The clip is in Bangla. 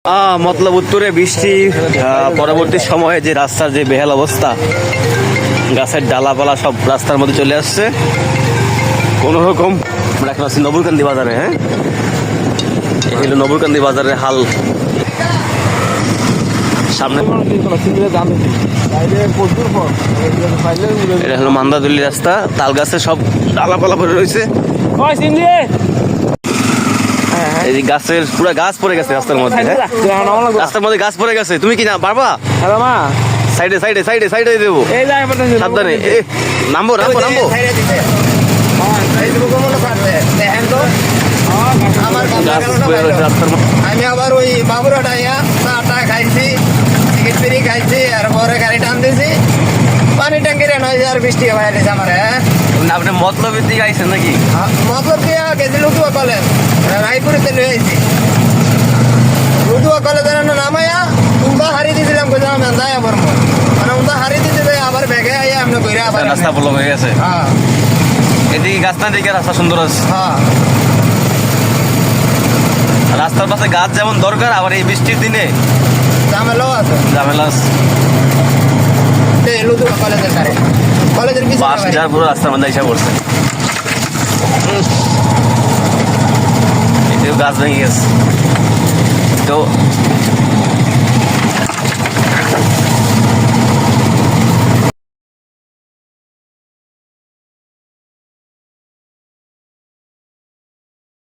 মতলব উত্তরে বৃষ্টি পরবর্তী সময়ে যে রাস্তার যে বেহাল অবস্থা, গাছের ডালাপালা সব রাস্তার মধ্যে চলে আসছে। কোনো রকম আমরা এখন আছি নবুরকান্দি বাজারে। হ্যাঁ, এই হলো নবুরকান্দি বাজারের হাল। সামনে এটা হলো মান্দাদুল্লি রাস্তা, তাল গাছে সব ডালাপালা পড়ে রয়েছে। এই যে গাছের পুরো গাছ পড়ে গেছে রাস্তার মধ্যে। রাস্তার মধ্যে গাছ পড়ে গেছে, তুমি কি না পারবা? সাইডে সাইডে সাইডে সাইডে দেবো, সাবধানে। নামবো নামবো নামবো। আমি আবার ওই বাবুরাট আইয়া চাটা খাইছি, টিকিট ফিরি খাইছি, আর পরে গাড়ি টান দিয়েছি। পানি ট্যাঙ্কির আর বৃষ্টি বাইরে আমার। আপনি মতলবের দিকে আইছেন নাকি? মতলব দিয়া গেছি লুতুয়া কলেজ, রায়পুরেতে লয়ে আইছি। লুতুয়া কলেজের নামাইয়া উন্দা হারিয়ে দিয়েছিলাম, কোথাও আমি যাই আবার মানে উন্দা হারিয়ে দিতে আবার ব্যাগে আইয়া আপনি কইরা আবার রাস্তা বলো হয়ে গেছে। হ্যাঁ, এদিকে গাছ না দিকে রাস্তা সুন্দর আছে। হ্যাঁ, রাস্তার পাশে গাছ যেমন দরকার, আবার এই বৃষ্টির দিনে ঝামেলাও আছে। ঝামেলা আছে। লুতুয়া কলেজের কারে কলেজের বাস পিছনে যার পুরো রাস্তার মধ্যে এসে পড়ছে। এটাও গাছ ভেঙে গেছে। তো